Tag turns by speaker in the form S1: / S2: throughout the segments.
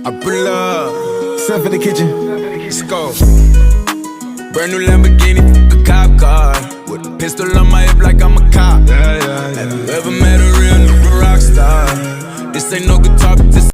S1: I pull up, stuff in the kitchen. Let's go. Brand new Lamborghini, a cop car. With a pistol on my hip like I'm a cop. Have you ever met a real nigga rock star? This ain't no guitar, but this.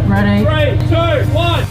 S2: Ready? 3, 2, 1.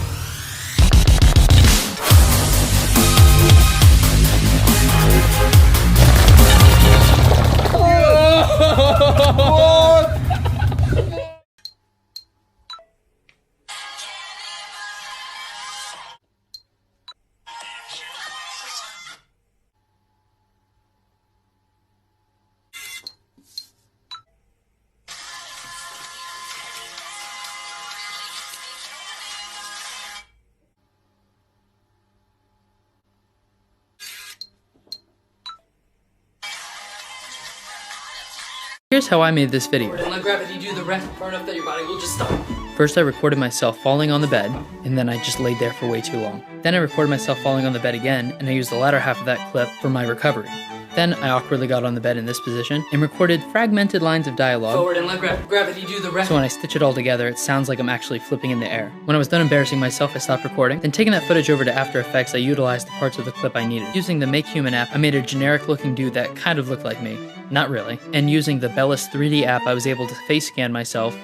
S3: Here's how I made this video.
S4: Let gravity do the rest far enough that your body will just stop.
S3: First I recorded myself falling on the bed, and then I just laid there for way too long. Then I recorded myself falling on the bed again, and I used the latter half of that clip for my recovery. Then I awkwardly got on the bed in this position, and recorded fragmented lines of dialogue.
S4: Forward and let gravity do the rest.
S3: So when I stitch it all together, it sounds like I'm actually flipping in the air. When I was done embarrassing myself, I stopped recording. Then taking that footage over to After Effects, I utilized the parts of the clip I needed. Using the Make Human app, I made a generic looking dude that kind of looked like me. Not really. And using the Bellis 3D app, I was able to face scan myself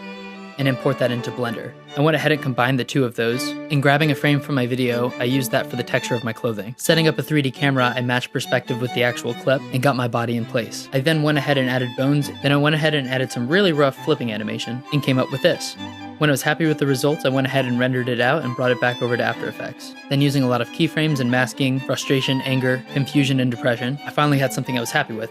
S3: and import that into Blender. I went ahead and combined the two of those, and grabbing a frame from my video, I used that for the texture of my clothing. Setting up a 3D camera, I matched perspective with the actual clip and got my body in place. I then went ahead and added bones, then I went ahead and added some really rough flipping animation, and came up with this. When I was happy with the results, I went ahead and rendered it out and brought it back over to After Effects. Then using a lot of keyframes and masking, frustration, anger, confusion, and depression, I finally had something I was happy with.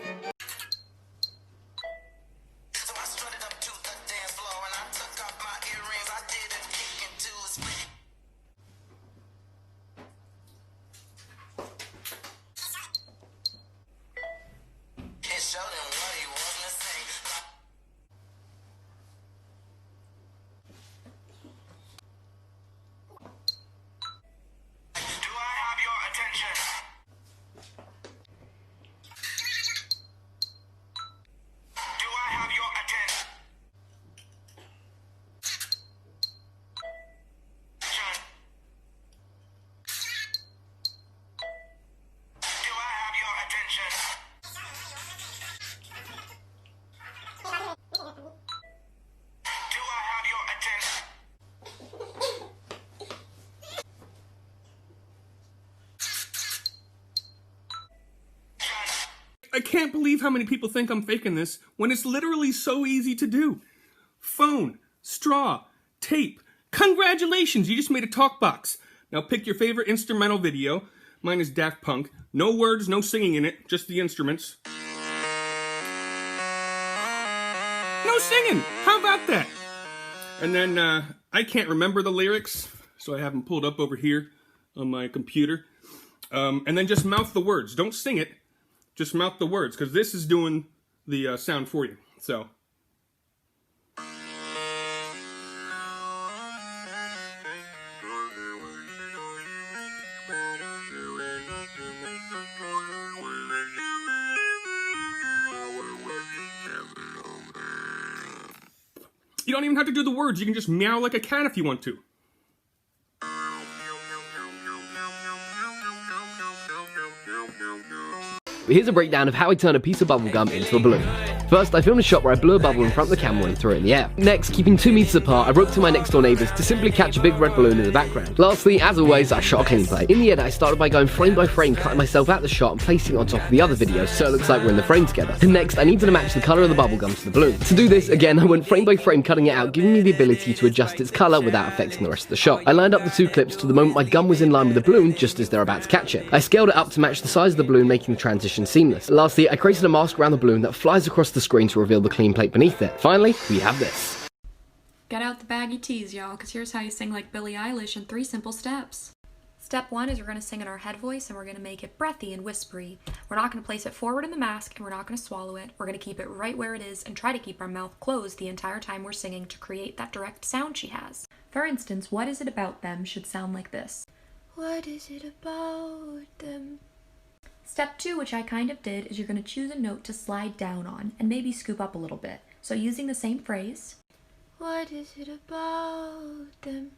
S5: I can't believe how many people think I'm faking this when it's literally so easy to do. Phone, straw, tape. Congratulations, you just made a talk box. Now pick your favorite instrumental video. Mine is Daft Punk. No words, no singing in it, just the instruments. No singing! How about that? And then I can't remember the lyrics, so I have them pulled up over here on my computer. And then just mouth the words. Don't sing it. Just mouth the words, because this is doing the sound for you. So. You don't even have to do the words. You can just meow like a cat if you want to.
S6: But here's a breakdown of how I turn a piece of bubblegum into a balloon. First, I filmed a shot where I blew a bubble in front of the camera and threw it in the air. Next, keeping 2 meters apart, I roped to my next door neighbors to simply catch a big red balloon in the background. Lastly, as always, I shot a clean play. In the edit, I started by going frame by frame, cutting myself out the shot and placing it on top of the other video so it looks like we're in the frame together. And next, I needed to match the color of the bubblegum to the balloon. To do this, again, I went frame by frame cutting it out, giving me the ability to adjust its color without affecting the rest of the shot. I lined up the 2 clips to the moment my gum was in line with the balloon, just as they're about to catch it. I scaled it up to match the size of the balloon, making the transition seamless. Lastly, I created a mask around the balloon that flies across the screen to reveal the clean plate beneath it. Finally, we have this.
S2: Get out the baggy tees, y'all, because here's how you sing like Billie Eilish in 3 simple steps. Step 1 is we're going to sing in our head voice, and we're going to make it breathy and whispery. We're not going to place it forward in the mask, and we're not going to swallow it. We're going to keep it right where it is and try to keep our mouth closed the entire time we're singing to create that direct sound she has. For instance, What Is It About Them should sound like this. What is it about them? Step 2, which I kind of did, is you're going to choose a note to slide down on and maybe scoop up a little bit. So using the same phrase. What is it about them?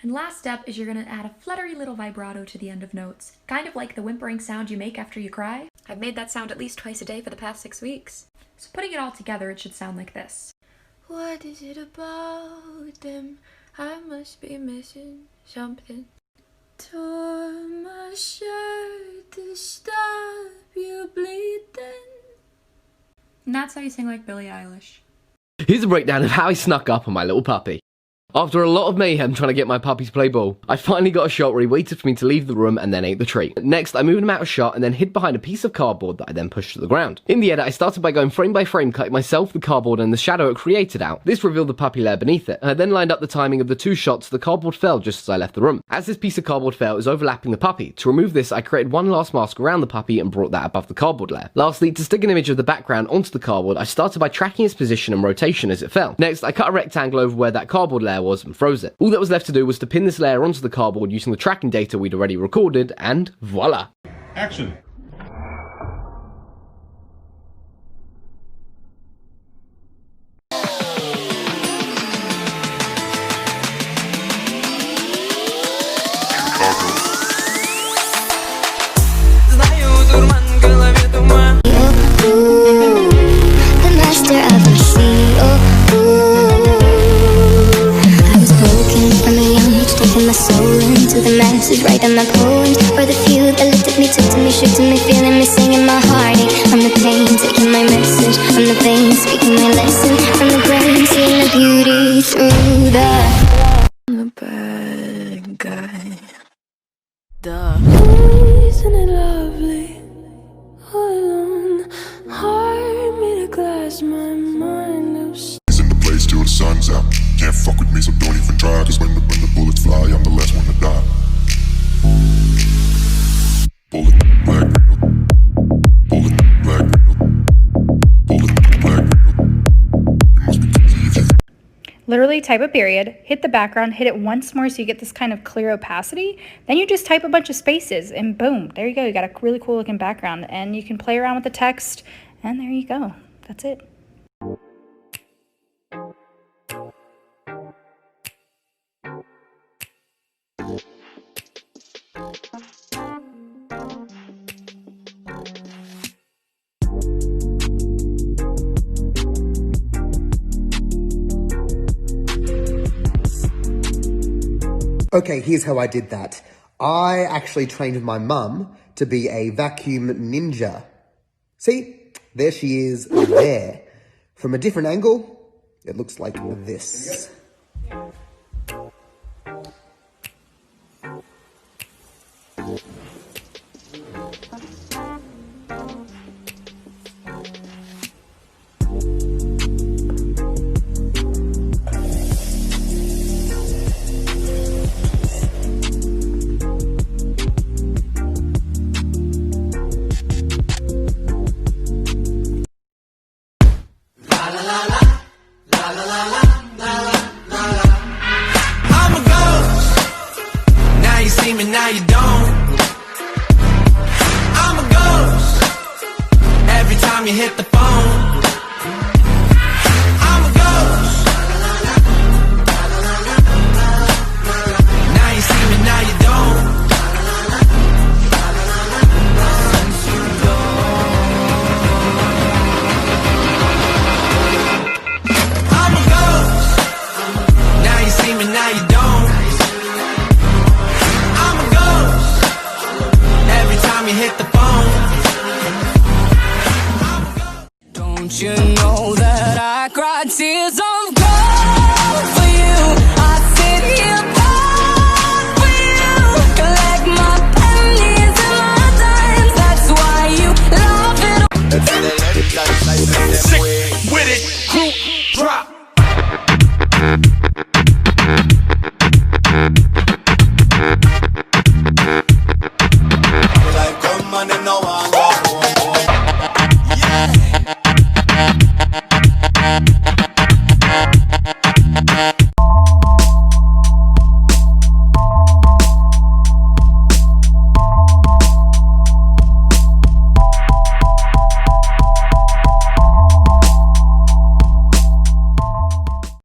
S2: And last step is you're going to add a fluttery little vibrato to the end of notes, kind of like the whimpering sound you make after you cry. I've made that sound at least twice a day for the past 6 weeks. So putting it all together, it should sound like this. What is it about them? I must be missing something. Tore my shirt to stop you bleeding. And that's how you sing like Billie Eilish.
S6: Here's a breakdown of how I snuck up on my little puppy. After a lot of mayhem trying to get my puppy to play ball, I finally got a shot where he waited for me to leave the room and then ate the treat. Next, I moved him out of shot and then hid behind a piece of cardboard that I then pushed to the ground. In the edit, I started by going frame by frame, cutting myself, the cardboard, and the shadow it created out. This revealed the puppy lair beneath it, and I then lined up the timing of the 2 shots so the cardboard fell just as I left the room. As this piece of cardboard fell, it was overlapping the puppy. To remove this, I created one last mask around the puppy and brought that above the cardboard layer. Lastly, to stick an image of the background onto the cardboard, I started by tracking its position and rotation as it fell. Next, I cut a rectangle over where that cardboard layer was and froze it. All that was left to do was to pin this layer onto the cardboard using the tracking data we'd already recorded, and voila!
S7: Action!
S8: The master of our sea, I was broken from a young age, taking my soul into the masses, writing my poems for the few that looked at me, took to me, shook to me, feeling me, singing my heartache. From the pain, taking my message from the vein, speaking my lesson from the brain, seeing the beauty through the bad guy. Isn't it lovely? All alone, heart made of glass, my mind of
S9: in the place till the sun's out. Can't fuck with me, so don't even try. Cause when the bullets fly, I'm the last one to die. Bullet black, bullet black, bullet black. You must be crazy if you
S10: Literally type a period, hit the background, hit it once more so you get this kind of clear opacity. Then you just type a bunch of spaces and boom, there you go. You got a really cool looking background and you can play around with the text and there you go. That's it.
S11: Okay, here's how I did that. I actually trained with my mum to be a vacuum ninja. See? There she is there. From a different angle, it looks like this.
S1: Now you don't. I'm a ghost. Every time you hit the phone, I'm a ghost. Now you see me, now you don't. I'm a ghost. Now you see me, now you don't. Hit the phone. Don't you know that I cried tears of gold for you? I sit here proud for you, collect my pennies and my dimes. That's why you love it. Sick with it, group drop. Yeah.